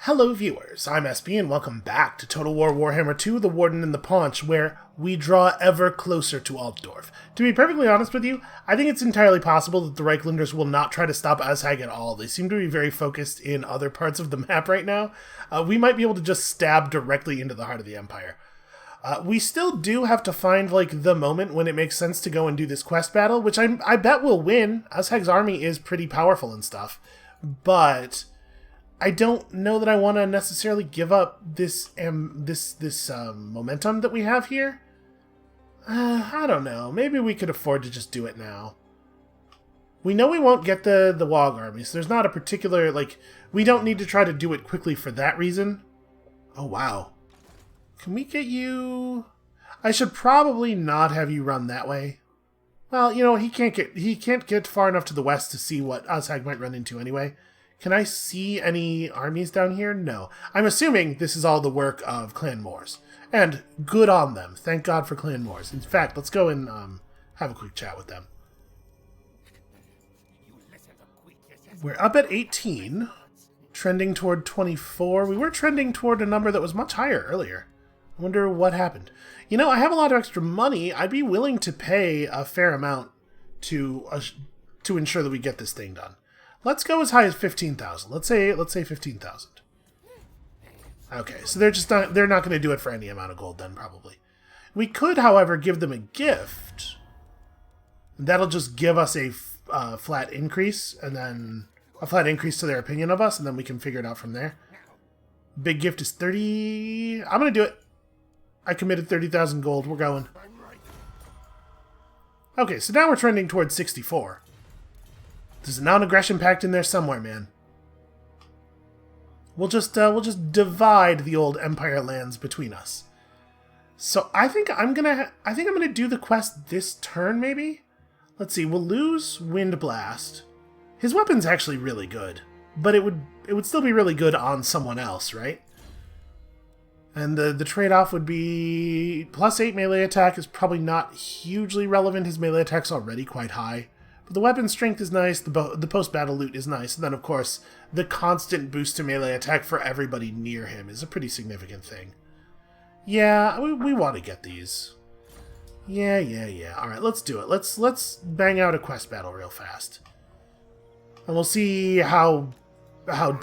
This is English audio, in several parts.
Hello viewers, I'm SB and welcome back to Total War Warhammer 2, The Warden and the Paunch, where we draw ever closer to Altdorf. To be perfectly honest with you, I think it's entirely possible that the Reiklanders will not try to stop Azhag at all. They seem to be very focused in other parts of the map right now. We might be able to just stab directly into the heart of the Empire. We still do have to find, the moment when it makes sense to go and do this quest battle, which I bet we'll win. Azhag's army is pretty powerful and stuff, but I don't know that I want to necessarily give up this momentum that we have here. I don't know. Maybe we could afford to just do it now. We know we won't get the Wog army, so there's not a particular, we don't need to try to do it quickly for that reason. Oh, wow. Can we get you... I should probably not have you run that way. Well, you know, he can't get far enough to the west to see what Azhag might run into anyway. Can I see any armies down here? No. I'm assuming this is all the work of Clan Moors. And good on them. Thank God for Clan Moors. In fact, let's go and have a quick chat with them. We're up at 18, trending toward 24. We were trending toward a number that was much higher earlier. I wonder what happened. You know, I have a lot of extra money. I'd be willing to pay a fair amount to ensure that we get this thing done. Let's go as high as 15,000. Let's say 15,000. Okay, so they're not going to do it for any amount of gold then, probably. We could, however, give them a gift. That'll just give us a flat increase, and then a flat increase to their opinion of us, and then we can figure it out from there. Big gift is 30. I'm going to do it. I committed 30,000 gold. We're going. Okay, so now we're trending towards 64. There's a non-aggression pact in there somewhere, man. We'll just divide the old Empire lands between us. So I think I'm gonna do the quest this turn, maybe. Let's see. We'll lose Wind Blast. His weapon's actually really good, but it would still be really good on someone else, right? And the trade-off would be +8 melee attack is probably not hugely relevant. His melee attack's already quite high. But the weapon strength is nice, the post-battle loot is nice, and then, of course, the constant boost to melee attack for everybody near him is a pretty significant thing. Yeah, we want to get these. Yeah. Alright, let's do it. Let's bang out a quest battle real fast. And we'll see how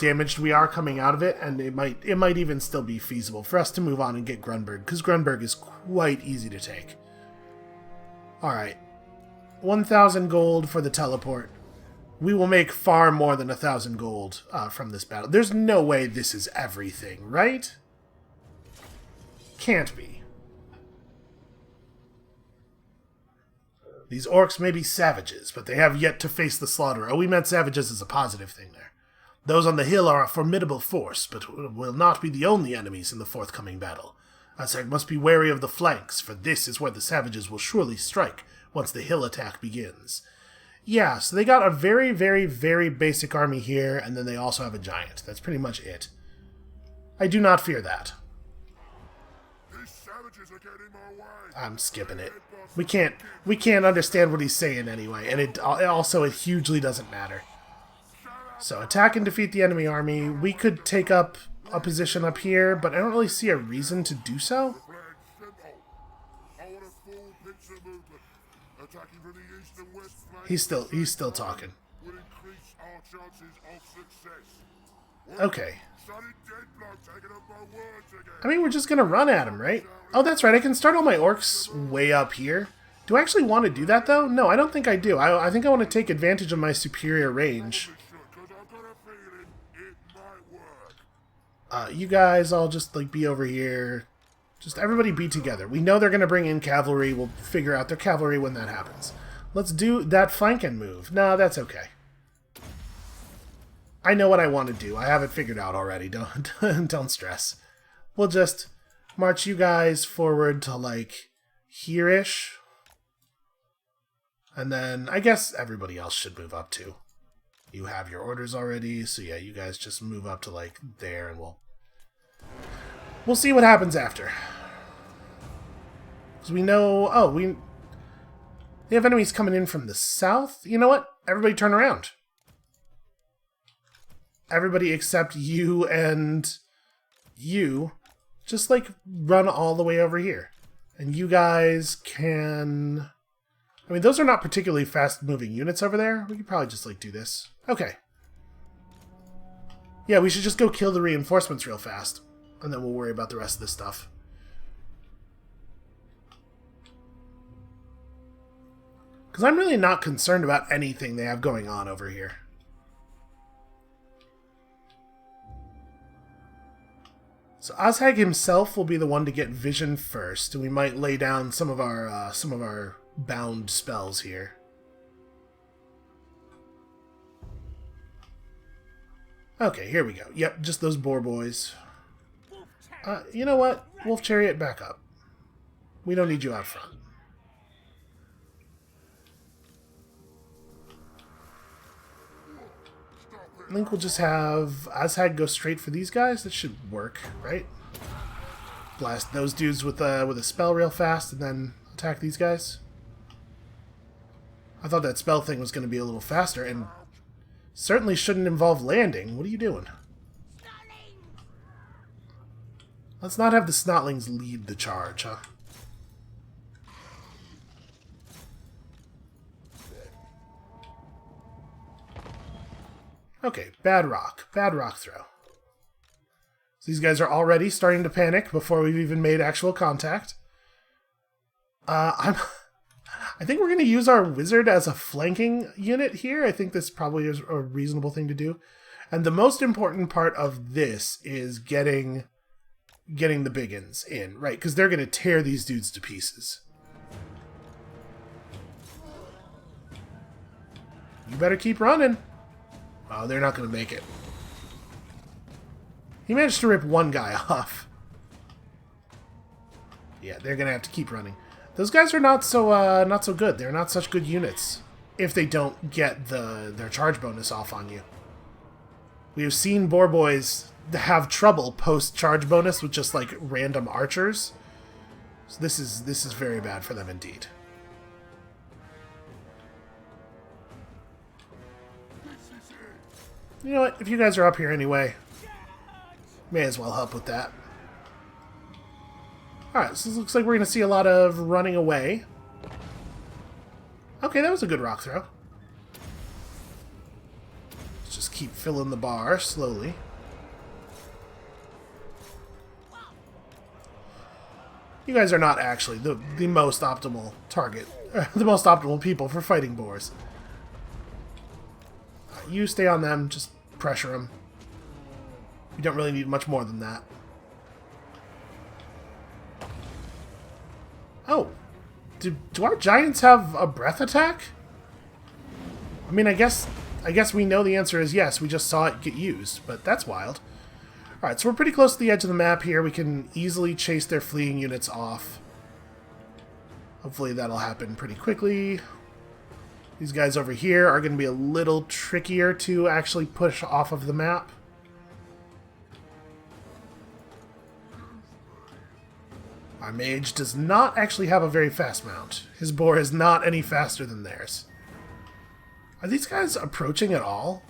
damaged we are coming out of it, and it might even still be feasible for us to move on and get Grunberg, because Grunberg is quite easy to take. Alright. 1,000 gold for the teleport. We will make far more than 1,000 gold from this battle. There's no way this is everything, right? Can't be. These orcs may be savages, but they have yet to face the slaughter. Oh, we meant savages as a positive thing there. Those on the hill are a formidable force, but will not be the only enemies in the forthcoming battle. Azhag must be wary of the flanks, for this is where the savages will surely strike once the hill attack begins. Yeah, so they got a very, very, very basic army here, and then they also have a giant. That's pretty much it. I do not fear that. These savages are getting my way. I'm skipping it. We can't understand what he's saying anyway, and it hugely doesn't matter. So attack and defeat the enemy army. We could take up a position up here, but I don't really see a reason to do so. He's still talking. Okay. I mean, we're just gonna run at him, right? Oh, that's right. I can start all my orcs way up here. Do I actually want to do that, though? No, I don't think I do. I think I want to take advantage of my superior range. You guys all just, be over here. Just everybody be together. We know they're going to bring in cavalry. We'll figure out their cavalry when that happens. Let's do that flanking move. No, that's okay. I know what I want to do. I have it figured out already. Don't stress. We'll just march you guys forward to, here-ish. And then I guess everybody else should move up too. You have your orders already, so yeah, you guys just move up to, there, and we'll see what happens after. Because we know... they have enemies coming in from the south? You know what? Everybody turn around. everybody except you and you just, like, run all the way over here. And you guys can... I mean, those are not particularly fast-moving units over there. We could probably just, like, do this. Okay. Yeah, we should just go kill the reinforcements real fast. And then we'll worry about the rest of this stuff. Because I'm really not concerned about anything they have going on over here. So Ozhag himself will be the one to get vision first, and we might lay down some of our bound spells here. Okay, here we go. Yep, just those boar boys. You know what? Wolf Chariot, back up. We don't need you out front. I think we'll just have Ozhag go straight for these guys. That should work, right? Blast those dudes with a spell real fast and then attack these guys. I thought that spell thing was going to be a little faster and certainly shouldn't involve landing. What are you doing? Let's not have the Snotlings lead the charge, huh? Okay, bad rock. Bad rock throw. So these guys are already starting to panic before we've even made actual contact. I think we're going to use our wizard as a flanking unit here. I think this probably is a reasonable thing to do. And the most important part of this is getting the biggins in, right? Because they're going to tear these dudes to pieces. You better keep running. Oh, they're not going to make it. He managed to rip one guy off. Yeah, they're going to have to keep running. Those guys are not so good. They're not such good units if they don't get their charge bonus off on you. We have seen boar boys have trouble post-charge bonus with just, like, random archers. So this is very bad for them indeed. You know what? If you guys are up here anyway, may as well help with that. Alright, so this looks like we're going to see a lot of running away. Okay, that was a good rock throw. Let's just keep filling the bar slowly. You guys are not actually the most optimal target, the most optimal people for fighting boars. You stay on them, just pressure them. You don't really need much more than that. Oh, do our giants have a breath attack? I mean, I guess we know the answer is yes. We just saw it get used, but that's wild. All right, so we're pretty close to the edge of the map here. We can easily chase their fleeing units off. Hopefully that'll happen pretty quickly. These guys over here are going to be a little trickier to actually push off of the map. Our mage does not actually have a very fast mount. His boar is not any faster than theirs. Are these guys approaching at all?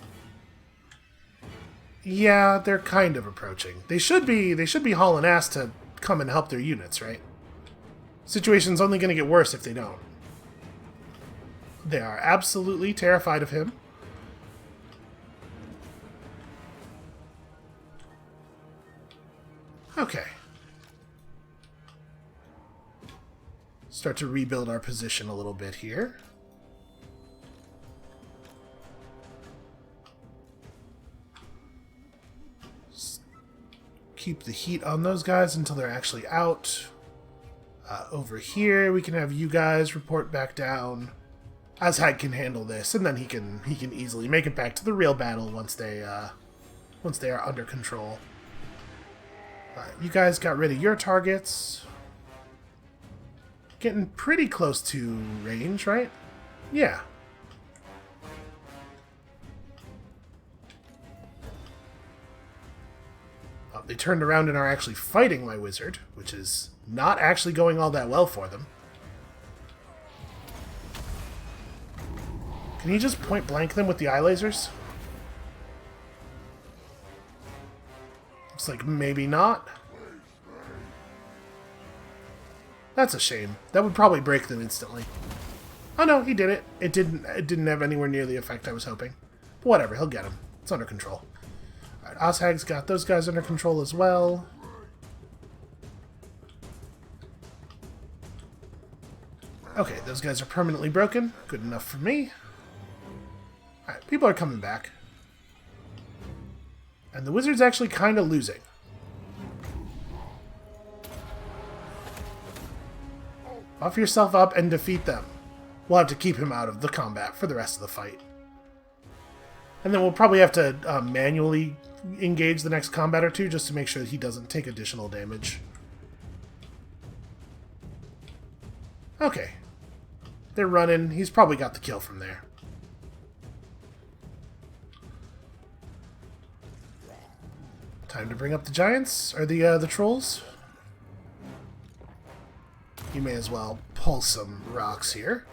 Yeah, they're kind of approaching. They should be hauling ass to come and help their units, right? Situation's only going to get worse if they don't. They are absolutely terrified of him. Okay. Start to rebuild our position a little bit here. Keep the heat on those guys until they're actually out. Over here, we can have you guys report back down. Ozhag can handle this, and then he can easily make it back to the real battle once they are under control. You guys got rid of your targets. Getting pretty close to range, right? Yeah. Oh, they turned around and are actually fighting my wizard, which is not actually going all that well for them. Can you just point blank them with the eye lasers? Looks like maybe not. That's a shame. That would probably break them instantly. Oh no, he did it. It didn't have anywhere near the effect I was hoping. But whatever, he'll get him. It's under control. Alright, Ozhag's got those guys under control as well. Okay, those guys are permanently broken. Good enough for me. Alright, people are coming back. And the wizard's actually kind of losing. Buff yourself up and defeat them. We'll have to keep him out of the combat for the rest of the fight. And then we'll probably have to manually engage the next combat or two just to make sure that he doesn't take additional damage. Okay. They're running. He's probably got the kill from there. Time to bring up the giants, or the trolls. You may as well pull some rocks here.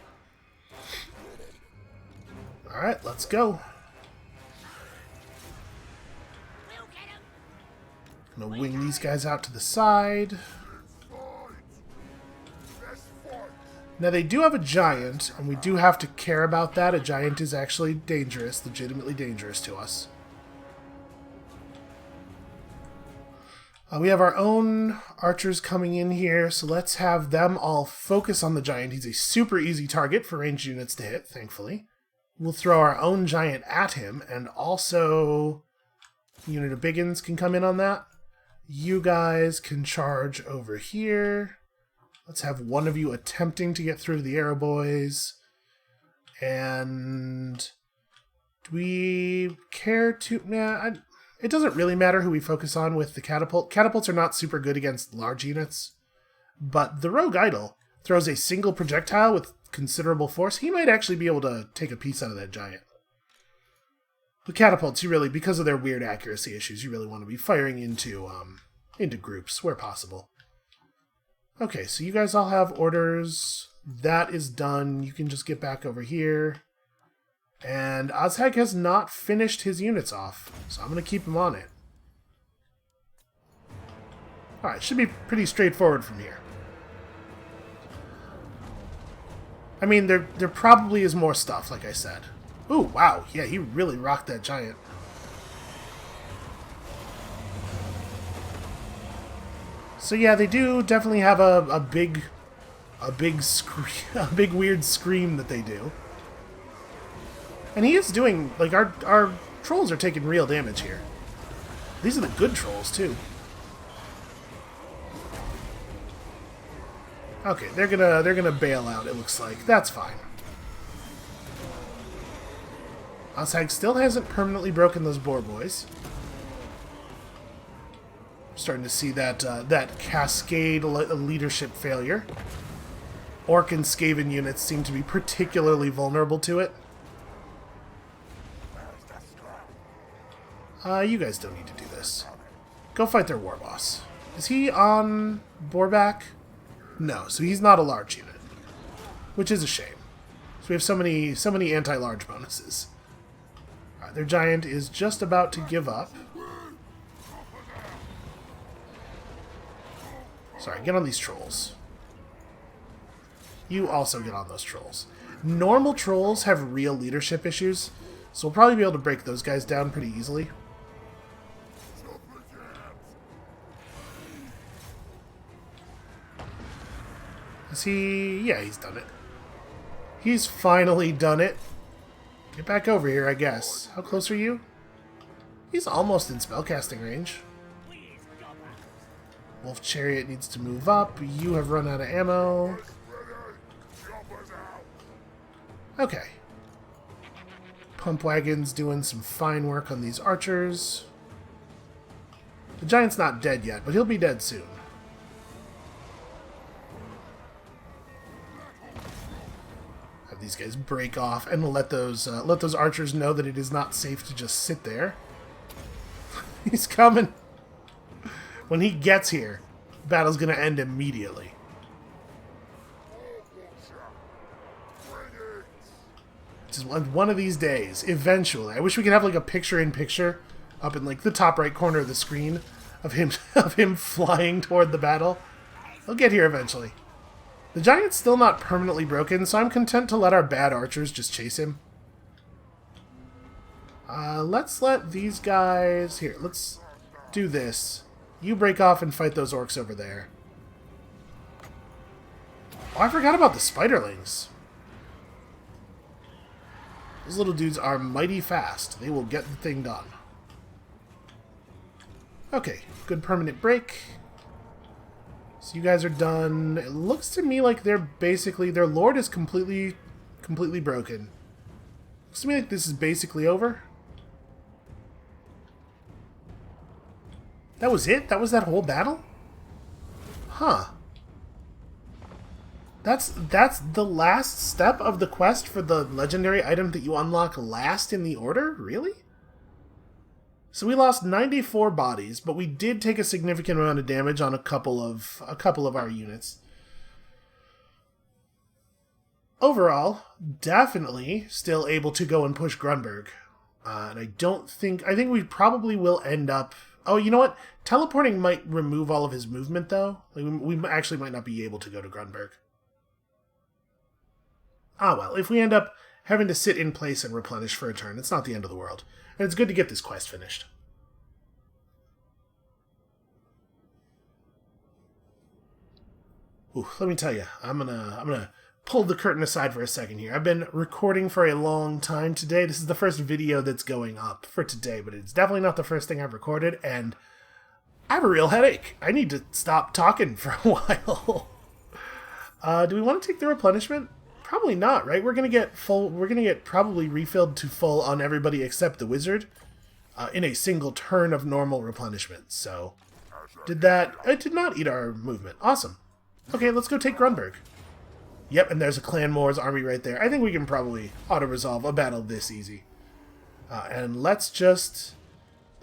Alright, let's go. Gonna wing these guys out to the side. Now they do have a giant, and we do have to care about that. A giant is actually dangerous, legitimately dangerous to us. We have our own archers coming in here, so let's have them all focus on the giant. He's a super easy target for ranged units to hit, thankfully. We'll throw our own giant at him, and also a unit of biggins can come in on that. You guys can charge over here. Let's have one of you attempting to get through the arrow boys. And do we care to... Nah, it doesn't really matter who we focus on with the catapult. Catapults are not super good against large units. But the rogue idol throws a single projectile with considerable force. He might actually be able to take a piece out of that giant. The catapults, you really, because of their weird accuracy issues, you really want to be firing into groups where possible. Okay, so you guys all have orders. That is done. You can just get back over here. And Ozhag has not finished his units off, so I'm going to keep him on it. Alright, should be pretty straightforward from here. I mean, there probably is more stuff, like I said. Ooh, wow, yeah, he really rocked that giant. So yeah, they do definitely have a big weird scream that they do. And he is doing, like, our trolls are taking real damage here. These are the good trolls, too. Okay, they're gonna bail out, it looks like. That's fine. Ozhag still hasn't permanently broken those boar boys. Starting to see that cascade leadership failure. Orc and Skaven units seem to be particularly vulnerable to it. You guys don't need to do this. Go fight their war boss. Is he on Boarback? No, so he's not a large unit. Which is a shame. So we have so many anti-large bonuses. Alright, their giant is just about to give up. Sorry, get on these trolls. You also get on those trolls. Normal trolls have real leadership issues, so we'll probably be able to break those guys down pretty easily. Is he... Yeah, he's done it. He's finally done it. Get back over here, I guess. How close are you? He's almost in spellcasting range. Wolf Chariot needs to move up. You have run out of ammo. Okay. Pump Wagon's doing some fine work on these archers. The giant's not dead yet, but he'll be dead soon. Have these guys break off and let those archers know that it is not safe to just sit there. He's coming. When he gets here, the battle's gonna end immediately. Just one of these days, eventually. I wish we could have like a picture-in-picture up in like the top right corner of the screen of him of him flying toward the battle. He'll get here eventually. The giant's still not permanently broken, so I'm content to let our bad archers just chase him. Let's let these guys... Here, let's do this. You break off and fight those orcs over there. Oh, I forgot about the spiderlings. Those little dudes are mighty fast. They will get the thing done. Okay, good permanent break. So you guys are done. It looks to me like they're basically... Their lord is completely broken. Looks to me like this is basically over. That was it? That was that whole battle? Huh. That's the last step of the quest for the legendary item that you unlock last in the order? Really? So we lost 94 bodies, but we did take a significant amount of damage on a couple of our units. Overall, definitely still able to go and push Grunberg. And I think we probably will end up... Oh, you know what? Teleporting might remove all of his movement, though. Like, we actually might not be able to go to Grunberg. Ah, well, if we end up having to sit in place and replenish for a turn, it's not the end of the world. And it's good to get this quest finished. Ooh, let me tell you, I'm gonna pull the curtain aside for a second here. I've been recording for a long time today. This is the first video that's going up for today, but it's definitely not the first thing I've recorded, and I have a real headache. I need to stop talking for a while. Do we want to take the replenishment? Probably not, right? We're gonna get probably refilled to full on everybody except the wizard in a single turn of normal replenishment. So, it did not eat our movement. Awesome. Okay, let's go take Grunberg. Yep, and there's a Clan Moors army right there. I think we can probably auto-resolve a battle this easy. And let's just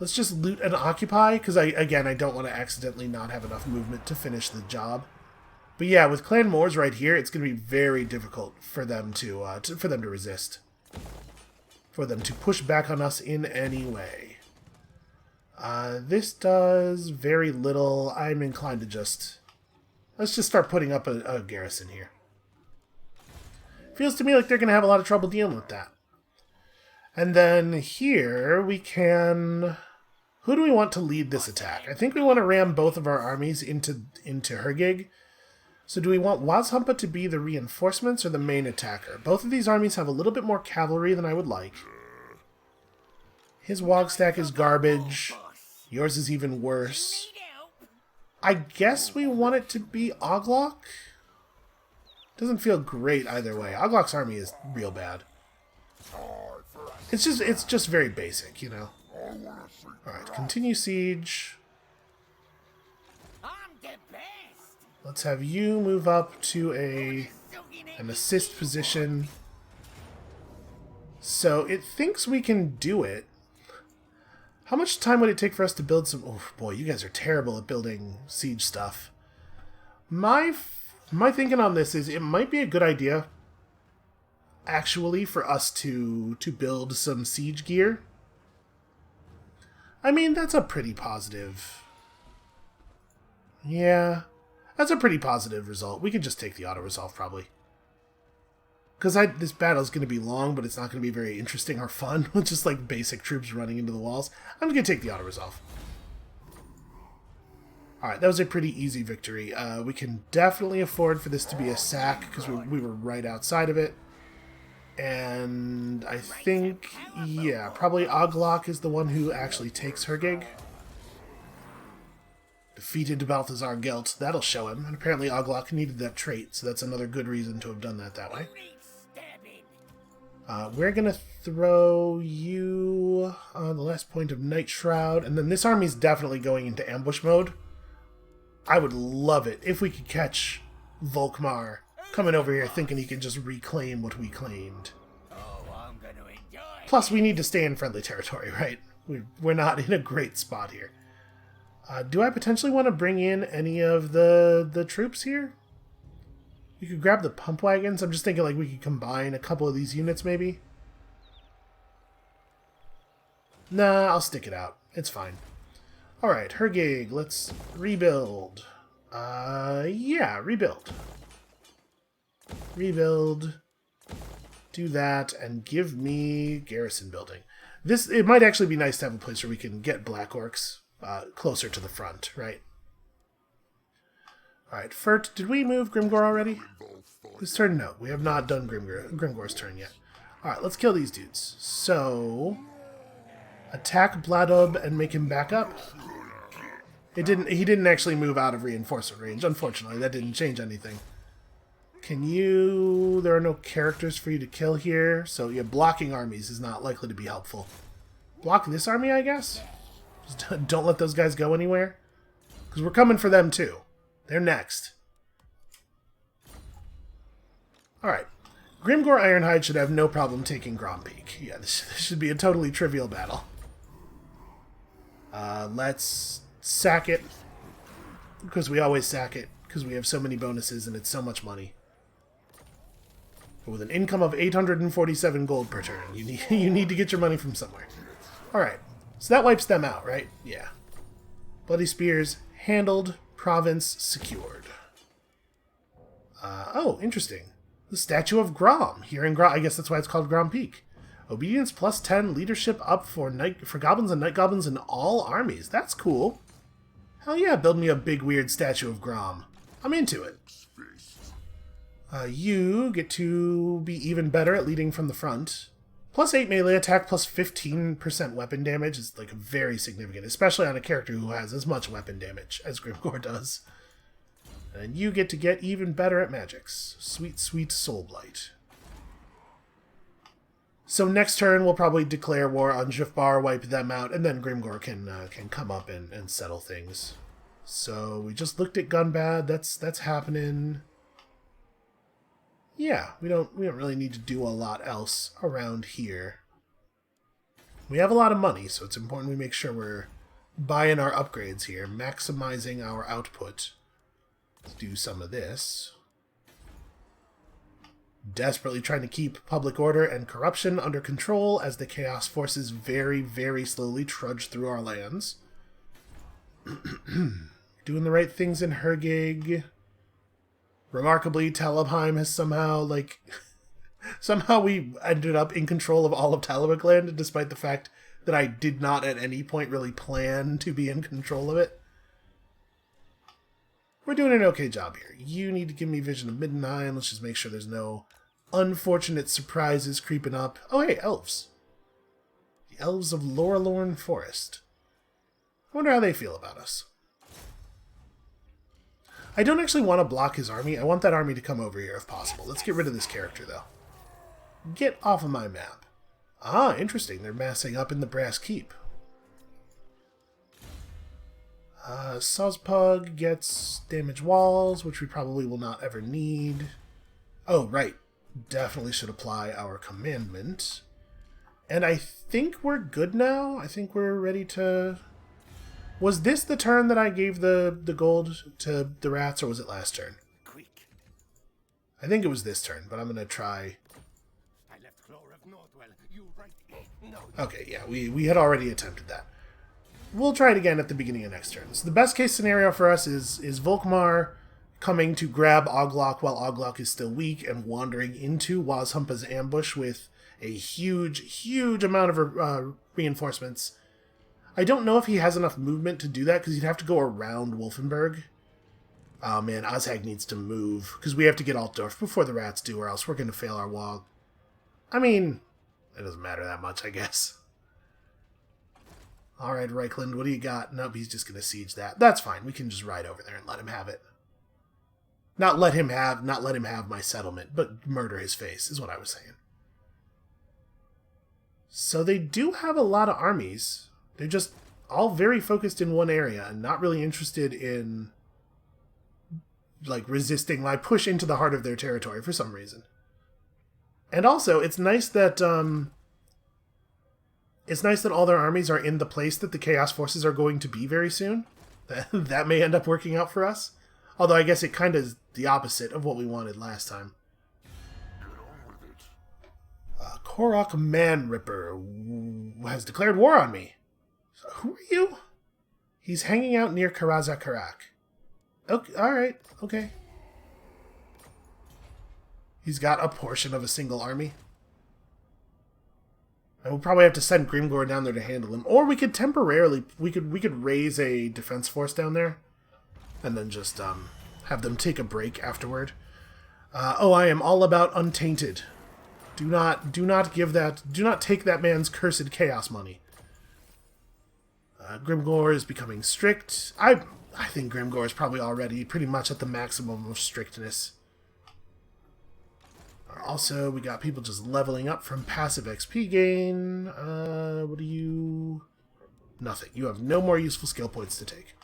loot and occupy, because I don't want to accidentally not have enough movement to finish the job. But yeah, with Clan Moors right here, it's going to be very difficult for them to resist. For them to push back on us in any way. This does very little. I'm inclined to let's just start putting up a garrison here. Feels to me like they're going to have a lot of trouble dealing with that. And then here we can... Who do we want to lead this attack? I think we want to ram both of our armies into Hergig. So do we want Wazhampa to be the reinforcements or the main attacker? Both of these armies have a little bit more cavalry than I would like. His Wog stack is garbage. Yours is even worse. I guess we want it to be Oglok? Doesn't feel great either way. Oglok's army is real bad. It's just very basic, you know. Alright, continue siege. Let's have you move up to an assist position. So it thinks we can do it. How much time would it take for us to build some... Oh boy, you guys are terrible at building siege stuff. My thinking on this is it might be a good idea, actually, for us to build some siege gear. I mean, that's a pretty positive... Yeah, that's a pretty positive result. We could just take the auto-resolve, probably. Because this battle's going to be long, but it's not going to be very interesting or fun, with just, like, basic troops running into the walls. I'm going to take the auto-resolve. Alright, that was a pretty easy victory. We can definitely afford for this to be a sack, because we were right outside of it. And I think, yeah, probably Oglok is the one who actually takes Hergig. Defeated Balthazar Gelt. That'll show him. And apparently Oglok needed that trait, so that's another good reason to have done that way. We're going to throw you on the last point of Night Shroud, and then this army's definitely going into ambush mode. I would love it if we could catch Volkmar coming over here thinking he can just reclaim what we claimed. Plus, we need to stay in friendly territory, right? We're not in a great spot here. Do I potentially want to bring in any of the troops here? We could grab the pump wagons. I'm just thinking like we could combine a couple of these units maybe. Nah, I'll stick it out. It's fine. Alright, her gig. Let's rebuild. Yeah, rebuild. Rebuild. Do that, and give me garrison building. It might actually be nice to have a place where we can get Black Orcs closer to the front, right? Alright, Fert, did we move Grimgor already? This turn, no. We have not done Grimgor's turn yet. Alright, let's kill these dudes. So, attack Bladub and make him back up. He didn't actually move out of reinforcement range, unfortunately. That didn't change anything. There are no characters for you to kill here, so yeah, blocking armies is not likely to be helpful. Block this army, I guess? Just don't let those guys go anywhere. Because we're coming for them too. They're next. Alright. Grimgor Ironhide should have no problem taking Grom Peak. Yeah, this should be a totally trivial battle. Let's sack it. Because we always sack it. Because we have so many bonuses and it's so much money. But with an income of 847 gold per turn, you need to get your money from somewhere. Alright. So that wipes them out, right? Yeah. Bloody Spears handled. Province secured. Oh, interesting. The Statue of Grom. Here in Grom, I guess that's why it's called Grom Peak. Obedience plus 10, leadership up for goblins and night goblins in all armies. That's cool. Hell yeah, build me a big weird Statue of Grom. I'm into it. You get to be even better at leading from the front. Plus 8 melee attack, plus 15% weapon damage is like very significant, especially on a character who has as much weapon damage as Grimgor does. And you get to get even better at magics. Sweet, sweet Soul Blight. So next turn we'll probably declare war on Jifbar, wipe them out, and then Grimgor can come up and settle things. So we just looked at Gunbad. That's happening. Yeah, we don't really need to do a lot else around here. We have a lot of money, so it's important we make sure we're buying our upgrades here, maximizing our output. Let's do some of this. Desperately trying to keep public order and corruption under control as the Chaos Forces very, very slowly trudge through our lands. Doing the right things in Hergig. Remarkably, Talabheim has somehow, somehow we ended up in control of all of Talabheim, despite the fact that I did not at any point really plan to be in control of it. We're doing an okay job here. You need to give me Vision of Midnight. Let's just make sure there's no unfortunate surprises creeping up. Oh, hey, elves. The elves of Lorelorn Forest. I wonder how they feel about us. I don't actually want to block his army. I want that army to come over here if possible. Let's get rid of this character, though. Get off of my map. Ah, interesting. They're massing up in the Brass Keep. Sozpug gets damage walls, which we probably will not ever need. Oh, right. Definitely should apply our commandment. And I think we're good now. I think we're ready to... Was this the turn that I gave the gold to the rats, or was it last turn? Quick. I think it was this turn, but I'm going to try... I left Clore of Northwell. You right? No. Okay, yeah, we had already attempted that. We'll try it again at the beginning of next turn. So the best case scenario for us is Volkmar coming to grab Oglok while Oglok is still weak and wandering into Wazhumpa's ambush with a huge, huge amount of reinforcements. I don't know if he has enough movement to do that, because he'd have to go around Wolfenburg. Oh man, Ozhag needs to move, because we have to get Altdorf before the rats do, or else we're going to fail our wall. I mean, it doesn't matter that much, I guess. Alright, Reikland, what do you got? Nope, he's just going to siege that. That's fine, we can just ride over there and let him have it. Not let him have my settlement, but murder his face, is what I was saying. So they do have a lot of armies. They're just all very focused in one area and not really interested in, resisting my push into the heart of their territory for some reason. And also, it's nice that all their armies are in the place that the Chaos Forces are going to be very soon. That may end up working out for us. Although I guess it kind of is the opposite of what we wanted last time. Get on with it. Korok Manripper has declared war on me. So who are you? He's hanging out near Karak. Okay, alright, okay. He's got a portion of a single army. And we'll probably have to send Grimgor down there to handle him. Or we could temporarily... We could raise a defense force down there. And then just have them take a break afterward. I am all about untainted. Do not give that... Do not take that man's cursed chaos money. Grimgor is becoming strict. I think Grimgor is probably already pretty much at the maximum of strictness. Also, we got people just leveling up from passive XP gain. What do you... Nothing. You have no more useful skill points to take.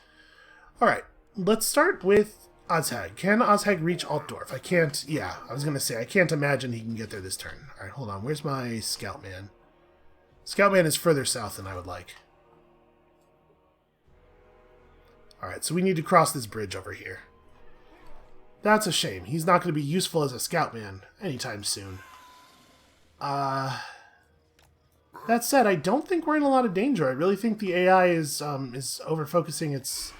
Alright, let's start with Ozhag. Can Ozhag reach Altdorf? I can't... Yeah, I was going to say, I can't imagine he can get there this turn. Alright, hold on. Where's my Scoutman? Scoutman is further south than I would like. Alright, so we need to cross this bridge over here. That's a shame. He's not going to be useful as a Scoutman anytime soon. That said, I don't think we're in a lot of danger. I really think the AI is over-focusing its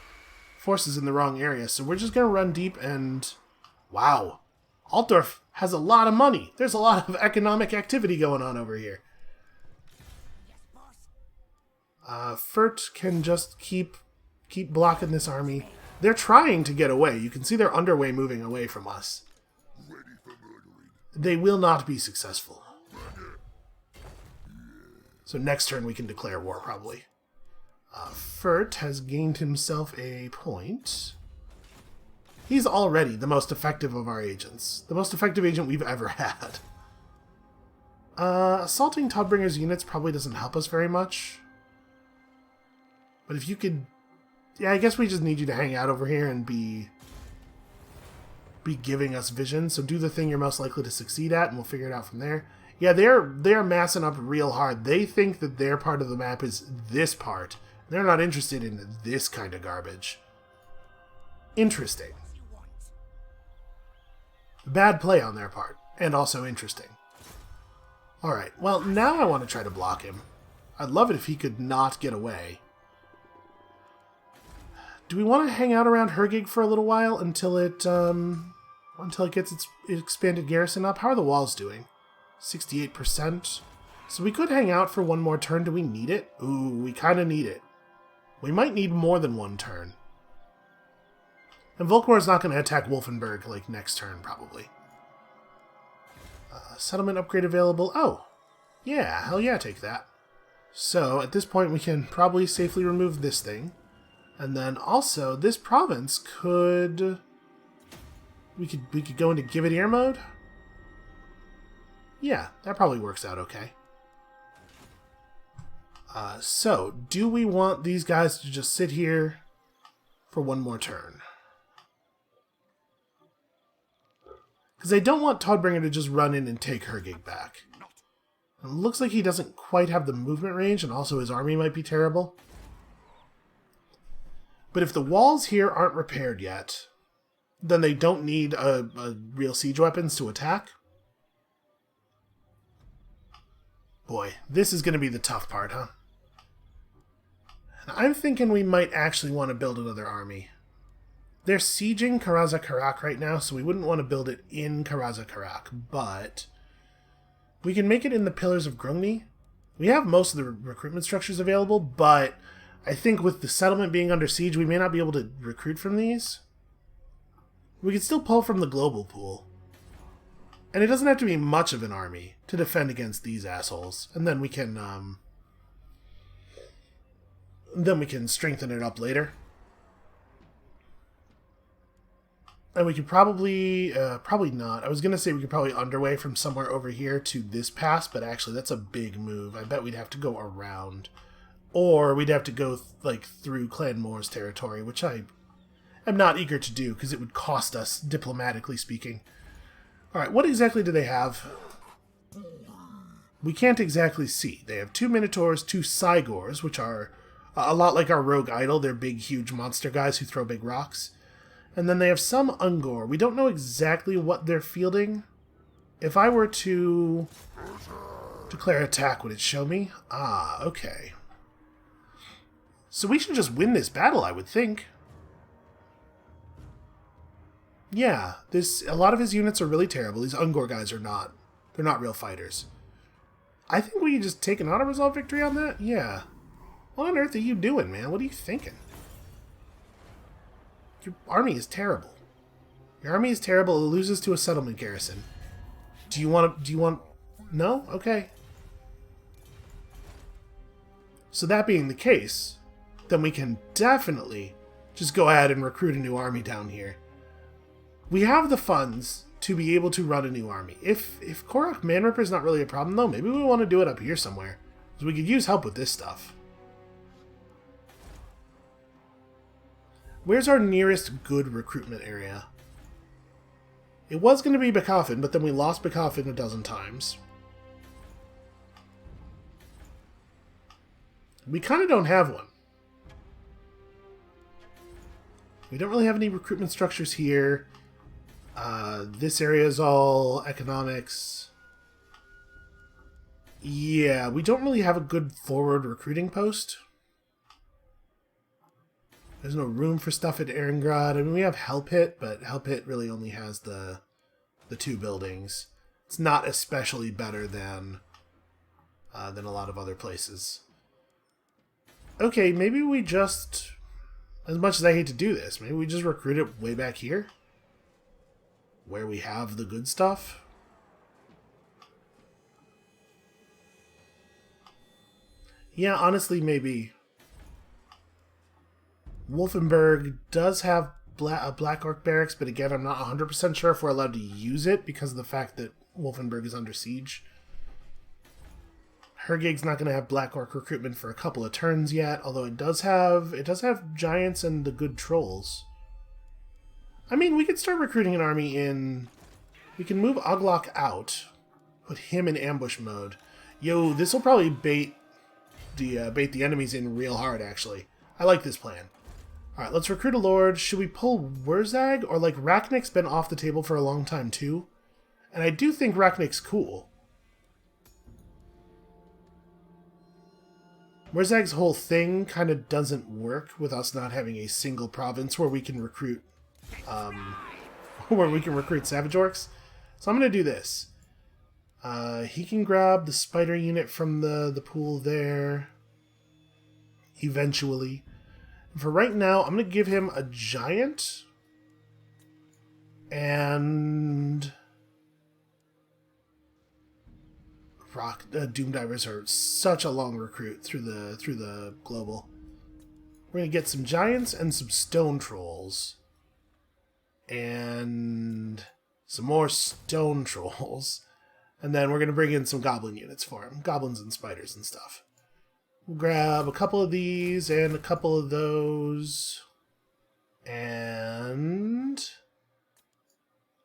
forces in the wrong area. So we're just going to run deep and... Wow. Altdorf has a lot of money. There's a lot of economic activity going on over here. Fert can just keep blocking this army. They're trying to get away. You can see their underway moving away from us. They will not be successful. So next turn we can declare war, probably. Fert has gained himself a point. He's already the most effective of our agents. The most effective agent we've ever had. Assaulting Todbringer's units probably doesn't help us very much. But if you could... Yeah, I guess we just need you to hang out over here and be giving us vision. So do the thing you're most likely to succeed at, and we'll figure it out from there. Yeah, they're massing up real hard. They think that their part of the map is this part. They're not interested in this kind of garbage. Interesting. Bad play on their part, and also interesting. Alright, well, now I want to try to block him. I'd love it if he could not get away. Do we want to hang out around Hergig for a little while until it gets its expanded garrison up? How are the walls doing? 68%. So we could hang out for one more turn. Do we need it? Ooh, we kind of need it. We might need more than one turn. And Volkmar is not going to attack Wolfenburg like next turn, probably. Settlement upgrade available. Oh, yeah, hell yeah, take that. So at this point we can probably safely remove this thing. And then also, this province could... We could go into Give It Ear mode? Yeah, that probably works out okay. So, do we want these guys to just sit here for one more turn? Because I don't want Todbringer to just run in and take Hergig back. It looks like he doesn't quite have the movement range, and also his army might be terrible. But if the walls here aren't repaired yet, then they don't need a real siege weapons to attack. Boy, this is going to be the tough part, huh? And I'm thinking we might actually want to build another army. They're sieging Karak right now, so we wouldn't want to build it in Karak, but we can make it in the Pillars of Grungni. We have most of the recruitment structures available, but I think with the settlement being under siege, we may not be able to recruit from these. We can still pull from the global pool. And it doesn't have to be much of an army to defend against these assholes. And then we can strengthen it up later. And we could probably not. I was going to say we could probably underway from somewhere over here to this pass, but actually that's a big move. I bet we'd have to go around. Or we'd have to go through Clan Moore's territory, which I am not eager to do because it would cost us, diplomatically speaking. Alright, what exactly do they have? We can't exactly see. They have 2 Minotaurs, 2 Cygors, which are a lot like our Rogue Idol. They're big, huge monster guys who throw big rocks. And then they have some Ungor. We don't know exactly what they're fielding. If I were to declare attack, would it show me? Ah, okay. So we should just win this battle, I would think. Yeah, a lot of his units are really terrible. These Ungor guys are not. They're not real fighters. I think we can just take an auto-resolve victory on that? Yeah. What on earth are you doing, man? What are you thinking? Your army is terrible. Your army is terrible. It loses to a settlement garrison. Do you want... No? Okay. So that being the case, then we can definitely just go ahead and recruit a new army down here. We have the funds to be able to run a new army. If Korok Manripper is not really a problem, though, maybe we want to do it up here somewhere. Because we could use help with this stuff. Where's our nearest good recruitment area? It was going to be Bakafin, but then we lost Bakafin a dozen times. We kind of don't have one. We don't really have any recruitment structures here. This area is all economics. Yeah, we don't really have a good forward recruiting post. There's no room for stuff at Erengrad. I mean, we have Hellpit, but Hellpit really only has the 2 buildings. It's not especially better than a lot of other places. Okay, maybe we just, as much as I hate to do this, maybe we just recruit it way back here, where we have the good stuff. Yeah, honestly, maybe. Wolfenburg does have a Black Orc barracks, but again, I'm not 100% sure if we're allowed to use it because of the fact that Wolfenburg is under siege. Hergig's not going to have Black Orc recruitment for a couple of turns yet, although it does have giants and the good trolls. I mean, we could start recruiting an army in... We can move Uglok out, put him in ambush mode. Yo, this will probably bait the enemies in real hard, actually. I like this plan. Alright, let's recruit a lord. Should we pull Wurzag? Or, like, Rachnik's been off the table for a long time, too. And I do think Rachnik's cool. Wurzag's whole thing kind of doesn't work with us not having a single province where we can recruit, Savage Orcs. So I'm going to do this. He can grab the spider unit from the pool there. Eventually. For right now, I'm going to give him a giant. And... Doom Divers are such a long recruit through the global. We're going to get some giants and some stone trolls. And some more stone trolls. And then we're going to bring in some goblin units for him. Goblins and spiders and stuff. We'll grab a couple of these and a couple of those. And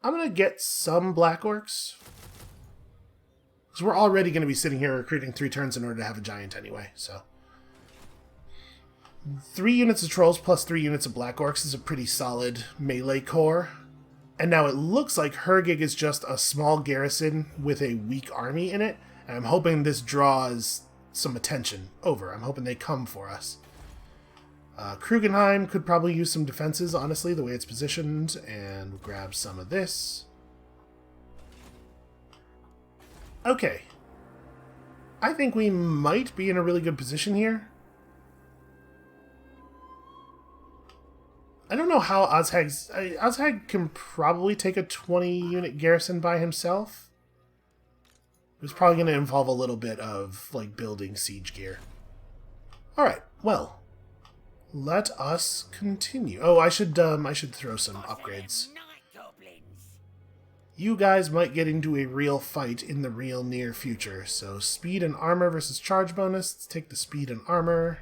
I'm going to get some Black Orcs. Because we're already going to be sitting here recruiting 3 turns in order to have a giant anyway, so. 3 units of trolls plus 3 units of Black Orcs is a pretty solid melee core. And now it looks like Hergig is just a small garrison with a weak army in it. And I'm hoping this draws some attention over. I'm hoping they come for us. Krugenheim could probably use some defenses, honestly, the way it's positioned. And we'll grab some of this. Okay. I think we might be in a really good position here. I don't know how Ozhag can probably take a 20-unit garrison by himself. It's probably going to involve a little bit of, like, building siege gear. Alright, well. Let us continue. Oh, I should throw some upgrades. You guys might get into a real fight in the real near future. So, speed and armor versus charge bonus. Let's take the speed and armor.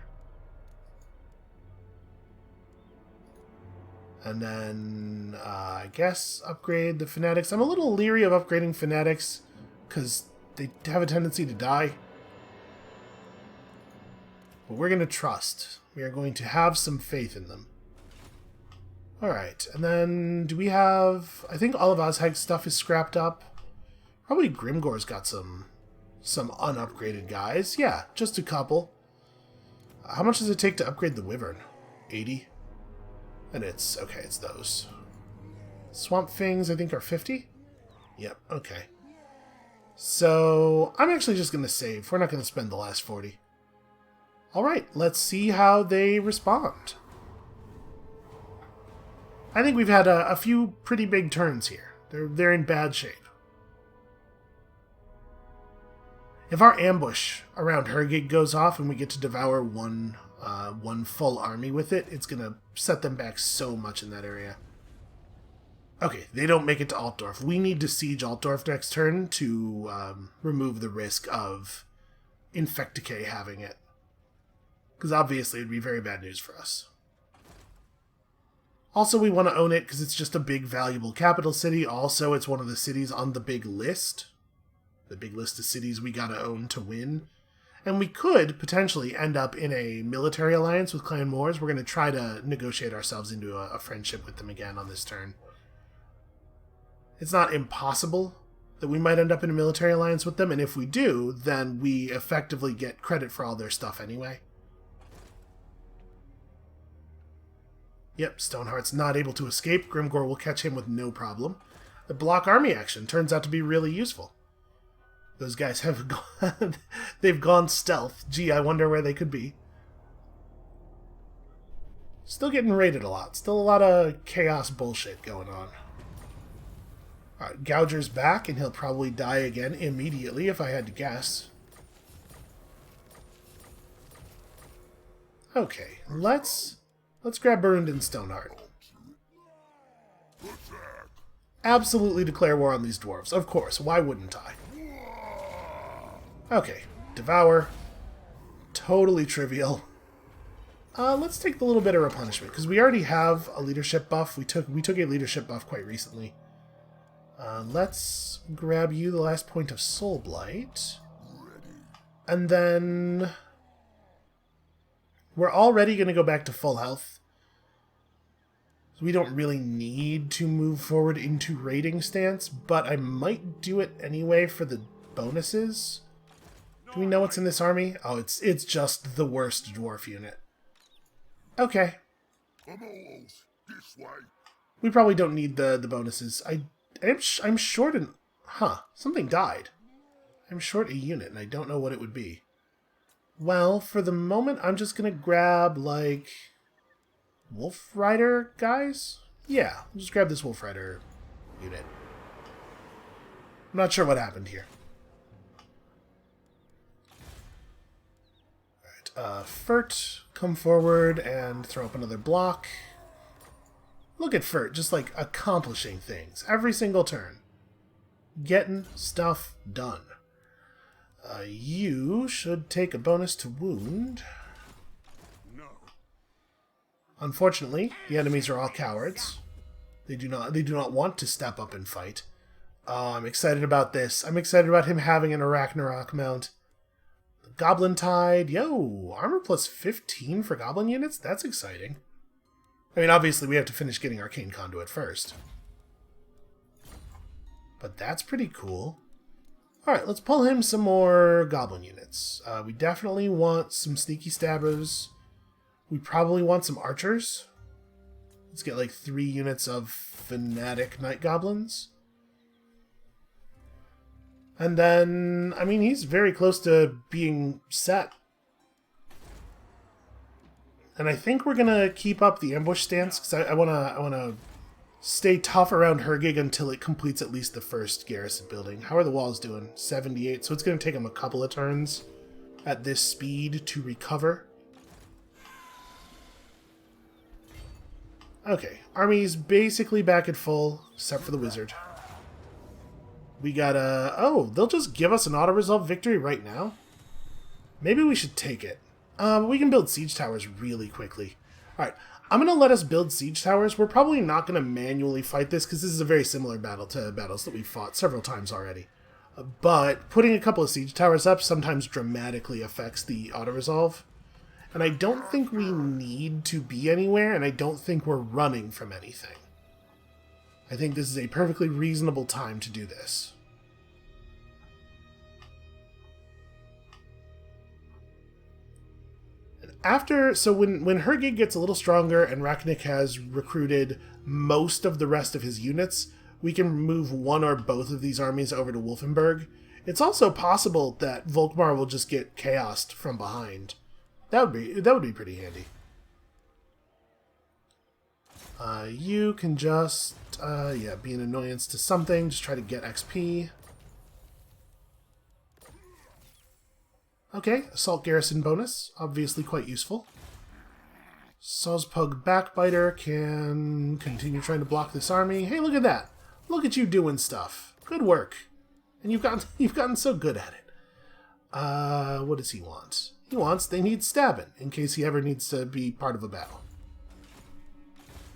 And then, I guess, upgrade the fanatics. I'm a little leery of upgrading fanatics, because they have a tendency to die. But we're going to trust. We are going to have some faith in them. Alright, and then do we have... I think all of Ozhag's stuff is scrapped up. Probably Grimgor's got some unupgraded guys. Yeah, just a couple. How much does it take to upgrade the Wyvern? 80? And it's... okay, it's those. Swamp Things, I think, are 50? Yep, okay. So, I'm actually just going to save. We're not going to spend the last 40. Alright, let's see how they respond. I think we've had a few pretty big turns here. They're in bad shape. If our ambush around Hergig goes off and we get to devour one full army with it, it's going to set them back so much in that area. Okay, they don't make it to Altdorf. We need to siege Altdorf next turn to remove the risk of Infecticay having it. Because obviously it'd be very bad news for us. Also, we want to own it because it's just a big, valuable capital city. Also, it's one of the cities on the big list. The big list of cities we gotta own to win. And we could potentially end up in a military alliance with Clan Moors. We're going to try to negotiate ourselves into a friendship with them again on this turn. It's not impossible that we might end up in a military alliance with them, and if we do, then we effectively get credit for all their stuff anyway. Yep, Stoneheart's not able to escape. Grimgor will catch him with no problem. The block army action turns out to be really useful. Those guys have gone... they've gone stealth. Gee, I wonder where they could be. Still getting raided a lot. Still a lot of chaos bullshit going on. Alright, Gouger's back, and he'll probably die again immediately, if I had to guess. Okay, let's grab Burundin Stoneheart. Absolutely declare war on these dwarves. Of course, why wouldn't I? Okay, Devour. Totally trivial. Let's take the little bit of replenishment, because we already have a leadership buff. We took a leadership buff quite recently. Let's grab you the last point of Soul Blight. And then... we're already going to go back to full health. So we don't really need to move forward into raiding stance, but I might do it anyway for the bonuses. Do we know what's in this army? Oh, it's just the worst dwarf unit. Okay. We probably don't need the bonuses. I'm short an... huh, something died. I'm short a unit, and I don't know what it would be. Well, for the moment, I'm just going to grab, like... Wolf Rider guys? Yeah, I'll just grab this Wolf Rider unit. I'm not sure what happened here. Alright, Fert, come forward and throw up another block. Look at Fert, just like accomplishing things every single turn. Getting stuff done. You should take a bonus to wound. Unfortunately, the enemies are all cowards. They do not want to step up and fight. I'm excited about this. I'm excited about him having an Arachnarok mount. Goblin Tide. Yo, armor plus 15 for goblin units? That's exciting. I mean, obviously we have to finish getting Arcane Conduit first. But that's pretty cool. Alright, let's pull him some more goblin units. We definitely want some sneaky stabbers. We probably want some archers. Let's get like 3 units of fanatic night goblins. And then, I mean, he's very close to being set. And I think we're going to keep up the ambush stance, because I want to stay tough around Hergig until it completes at least the first garrison building. How are the walls doing? 78, so it's going to take them a couple of turns at this speed to recover. Okay, army's basically back at full, except for the wizard. We got a... oh, they'll just give us an auto-resolve victory right now? Maybe we should take it. We can build siege towers really quickly. Alright, I'm going to let us build siege towers. We're probably not going to manually fight this, because this is a very similar battle to battles that we've fought several times already. But putting a couple of siege towers up sometimes dramatically affects the auto-resolve. And I don't think we need to be anywhere, and I don't think we're running from anything. I think this is a perfectly reasonable time to do this. And So when Hergig gets a little stronger and Rachnik has recruited most of the rest of his units, we can move one or both of these armies over to Wolfenburg. It's also possible that Volkmar will just get chaosed from behind. That would be pretty handy. You can just be an annoyance to something. Just try to get XP. Okay, assault garrison bonus, obviously quite useful. Sozpug Backbiter can continue trying to block this army. Hey, look at that! Look at you doing stuff. Good work. And you've gotten so good at it. What does he want? He wants they need stabbing in case he ever needs to be part of a battle.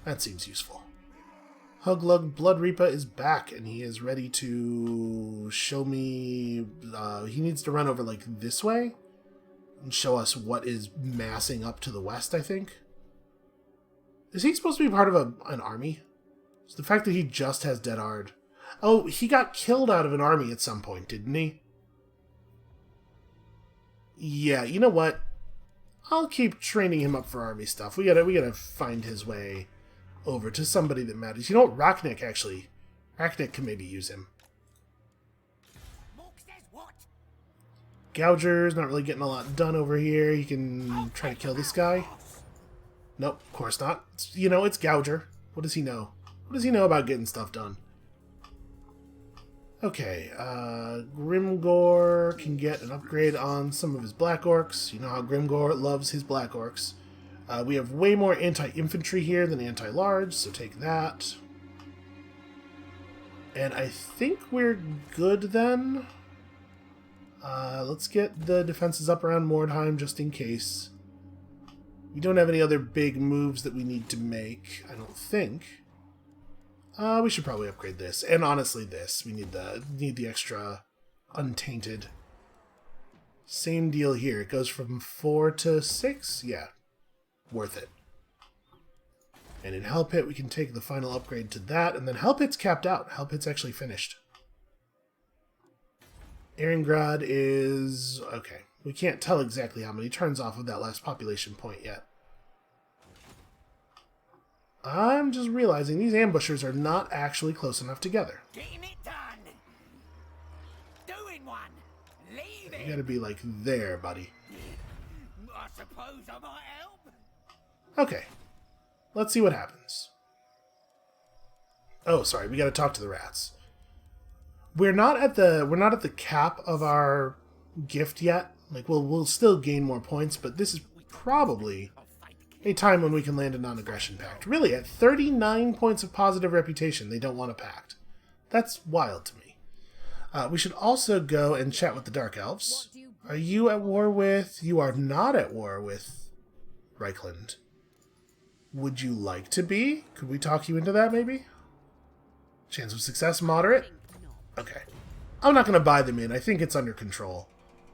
That seems useful. Huglug Bloodreaper is back, and he is ready to show me... he needs to run over, like, this way and show us what is massing up to the west, I think. Is he supposed to be part of an army? It's the fact that he just has Dead Hard. Oh, he got killed out of an army at some point, didn't he? Yeah, you know what? I'll keep training him up for army stuff. We gotta find his way over to somebody that matters. You know what? Rachnik, actually. Rachnik can maybe use him. Gouger's not really getting a lot done over here. He can try to kill this guy. Nope, of course not. It's Gouger. What does he know? What does he know about getting stuff done? Okay, Grimgor can get an upgrade on some of his Black Orcs. You know how Grimgor loves his Black Orcs. We have way more anti-infantry here than anti-large, so take that. And I think we're good then. Let's get the defenses up around Mordheim just in case. We don't have any other big moves that we need to make, I don't think. We should probably upgrade this. And honestly, this. We need the extra untainted. Same deal here. It goes from 4 to 6? Yeah. Worth it. And in Hell Pit, we can take the final upgrade to that, and then Hell Pit's capped out. Hell Pit's actually finished. Ehrengrad is... okay. We can't tell exactly how many turns off of that last population point yet. I'm just realizing these ambushers are not actually close enough together. Getting it done. Doing one. Leaving. You gotta be like there, buddy. I suppose I might help. Okay. Let's see what happens. Oh, sorry, we gotta talk to the rats. We're not at the cap of our gift yet. Like we'll still gain more points, but this is probably a time when we can land a non-aggression pact. Really, at 39 points of positive reputation, they don't want a pact. That's wild to me. We should also go and chat with the Dark Elves. Are you at war with... You are not at war with Reikland. Would you like to be? Could we talk you into that, maybe? Chance of success, moderate? Okay. I'm not going to buy them in. I think it's under control.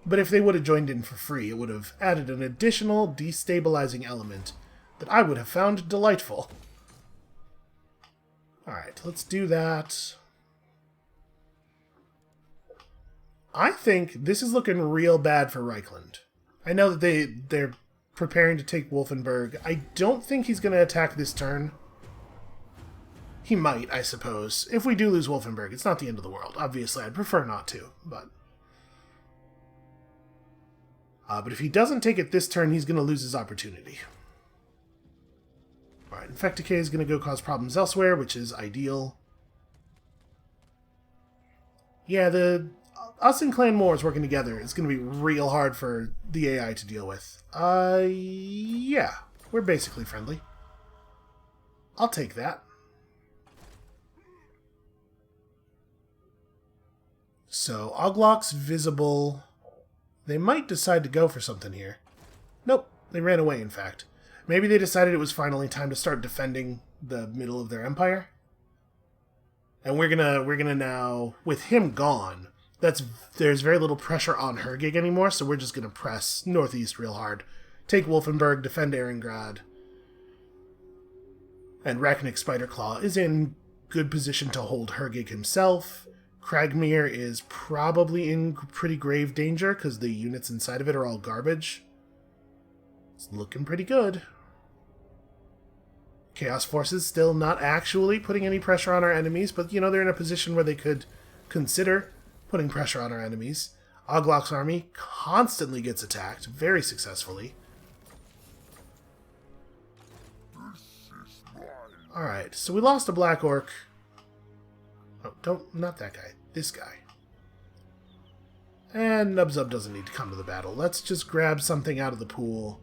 But if they would have joined in for free, it would have added an additional destabilizing element that I would have found delightful. Alright, let's do that. I think this is looking real bad for Reikland. I know that they're preparing to take Wolfenburg. I don't think he's going to attack this turn. He might, I suppose. If we do lose Wolfenburg, it's not the end of the world. Obviously, I'd prefer not to, but... but if he doesn't take it this turn, he's going to lose his opportunity. Alright, Infecticay is going to go cause problems elsewhere, which is ideal. Yeah, us and Clan Moors working together is going to be real hard for the AI to deal with. Yeah. We're basically friendly. I'll take that. So, Oglok's visible... They might decide to go for something here. Nope, they ran away, in fact. Maybe they decided it was finally time to start defending the middle of their empire. And we're gonna now, with him gone, there's very little pressure on Hergig anymore, so we're just gonna press northeast real hard. Take Wolfenburg, defend Ehrengrad. And Rachnik Spiderclaw is in good position to hold Hergig himself. Cragmere is probably in pretty grave danger because the units inside of it are all garbage. It's looking pretty good. Chaos Forces still not actually putting any pressure on our enemies, but, you know, they're in a position where they could consider putting pressure on our enemies. Oglok's army constantly gets attacked, very successfully. Alright, so we lost a Black Orc. Oh, not that guy. This guy. And Nubzub doesn't need to come to the battle. Let's just grab something out of the pool.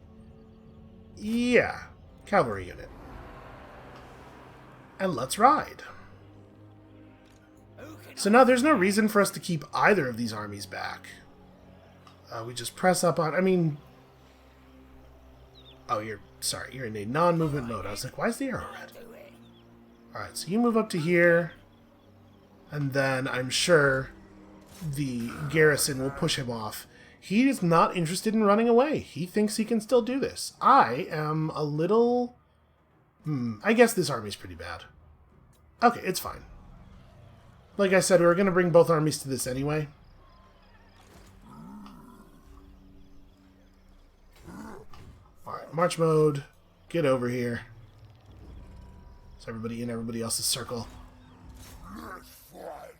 Yeah, cavalry unit. And let's ride. So now there's no reason for us to keep either of these armies back. We just press up on... I mean... Oh, you're in a non-movement mode. I was like, why is the arrow red? Alright, so you move up to here. And then I'm sure the garrison will push him off. He is not interested in running away. He thinks he can still do this. I am a little... I guess this army's pretty bad. Okay, it's fine. Like I said, we were going to bring both armies to this anyway. Alright, march mode. Get over here. Is everybody in everybody else's circle?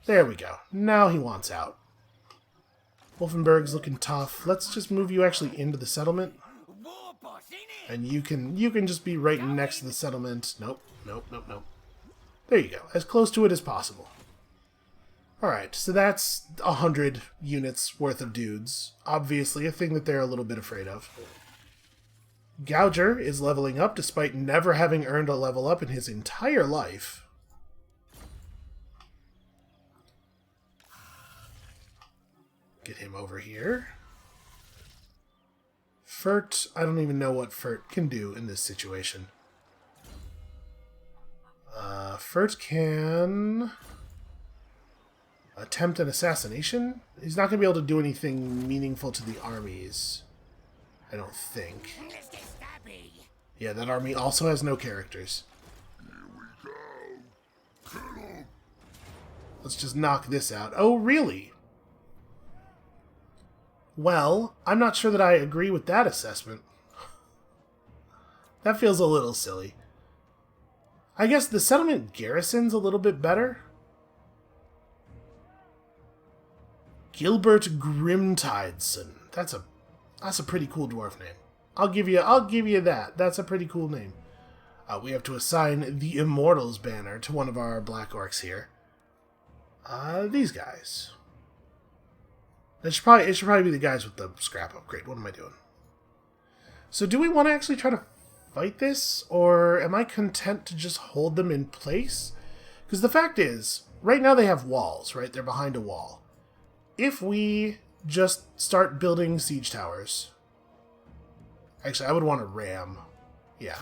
There we go. Now he wants out. Wolfenburg's looking tough. Let's just move you actually into the settlement. And you can just be right next to the settlement. Nope. There you go. As close to it as possible. Alright, so that's 100 units worth of dudes. Obviously, a thing that they're a little bit afraid of. Gouger is leveling up despite never having earned a level up in his entire life. Get him over here. Fert, I don't even know what Fert can do in this situation. Fert can attempt an assassination? He's not going to be able to do anything meaningful to the armies. I don't think. Yeah, that army also has no characters. Let's just knock this out. Oh, really? Well, I'm not sure that I agree with that assessment. That feels a little silly. I guess the settlement garrison's a little bit better. Gilbert Grimtideson. That's a pretty cool dwarf name. I'll give you that. That's a pretty cool name. We have to assign the Immortals banner to one of our Black Orcs here. These guys. It should probably be the guys with the scrap upgrade. What am I doing? So do we want to actually try to fight this? Or am I content to just hold them in place? Because the fact is, right now they have walls, right? They're behind a wall. If we just start building siege towers... Actually, I would want to ram. Yeah.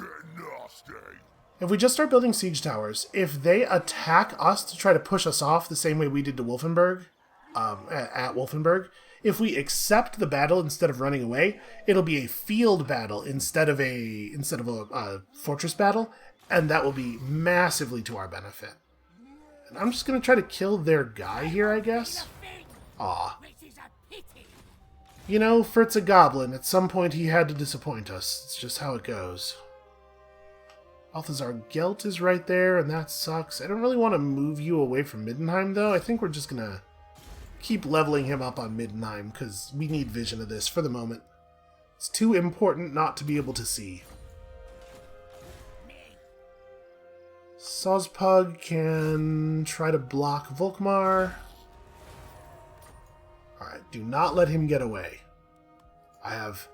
If we just start building siege towers, if they attack us to try to push us off the same way we did to Wolfenburg... at Wolfenburg, if we accept the battle instead of running away, it'll be a field battle instead of a fortress battle, and that will be massively to our benefit. And I'm just gonna try to kill their guy here, I guess. Aw. You know, Fert's a goblin. At some point he had to disappoint us. It's just how it goes. Balthazar Gelt is right there, and that sucks. I don't really want to move you away from Middenheim, though. I think we're just gonna keep leveling him up on Middenheim, because we need vision of this for the moment. It's too important not to be able to see. Sozpug can try to block Volkmar. Alright, do not let him get away. I have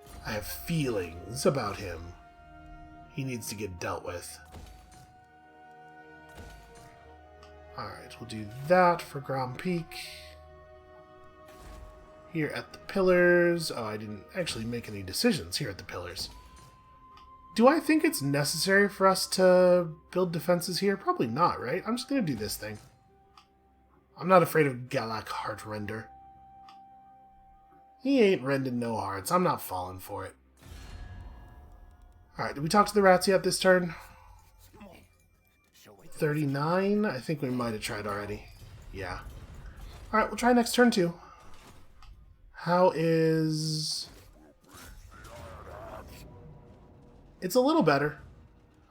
feelings about him. He needs to get dealt with. Alright, we'll do that for Grand Peak. Here at the pillars. Oh, I didn't actually make any decisions here at the pillars. Do I think it's necessary for us to build defenses here? Probably not, right? I'm just going to do this thing. I'm not afraid of Galak Heartrender. He ain't rending no hearts. I'm not falling for it. Alright, did we talk to the rats yet this turn? 39? I think we might have tried already. Yeah. Alright, we'll try next turn too. How is... It's a little better.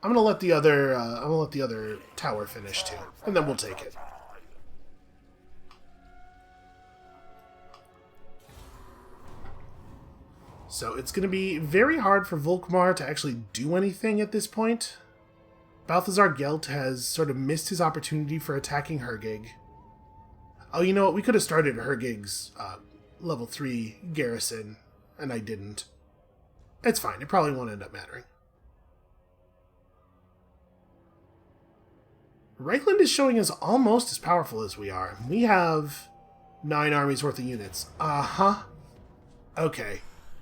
I'm gonna let the other tower finish too, and then we'll take it. So it's gonna be very hard for Volkmar to actually do anything at this point. Balthazar Gelt has sort of missed his opportunity for attacking Hergig. Oh, you know what? We could have started Hergig's level 3 garrison, and I didn't. It's fine. It probably won't end up mattering. Reikland is showing us almost as powerful as we are. We have 9 armies worth of units. Uh-huh. Okay.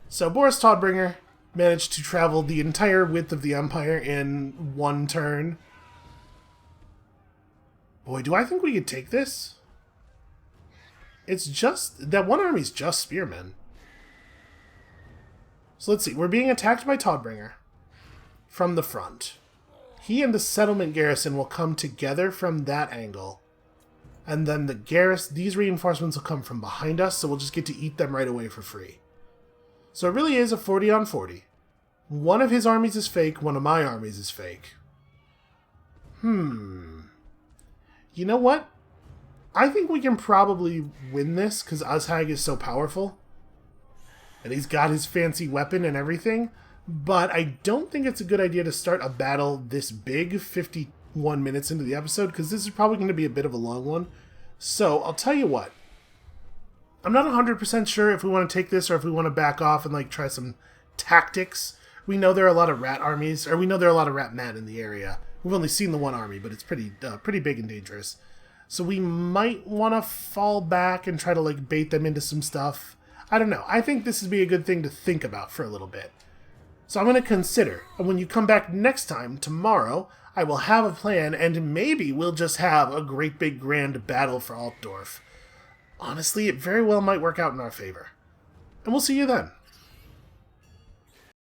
So Boris Todbringer managed to travel the entire width of the Empire in 1 turn. Boy, do I think we could take this? It's just... that 1 army's just spearmen. So let's see. We're being attacked by Todbringer from the front. He and the settlement garrison will come together from that angle. And then these reinforcements will come from behind us, so we'll just get to eat them right away for free. So it really is a 40 on 40. One of his armies is fake, one of my armies is fake. You know what? I think we can probably win this, because Azhag is so powerful. And he's got his fancy weapon and everything. But I don't think it's a good idea to start a battle this big 51 minutes into the episode, because this is probably going to be a bit of a long one. So, I'll tell you what. I'm not 100% sure if we want to take this or if we want to back off and try some tactics. We know there are a lot of rat armies, or we know there are a lot of rat men in the area. We've only seen the 1 army, but it's pretty big and dangerous. So we might want to fall back and try to bait them into some stuff. I don't know. I think this would be a good thing to think about for a little bit. So I'm going to consider, and when you come back next time, tomorrow, I will have a plan, and maybe we'll just have a great big grand battle for Altdorf. Honestly, it very well might work out in our favor. And we'll see you then.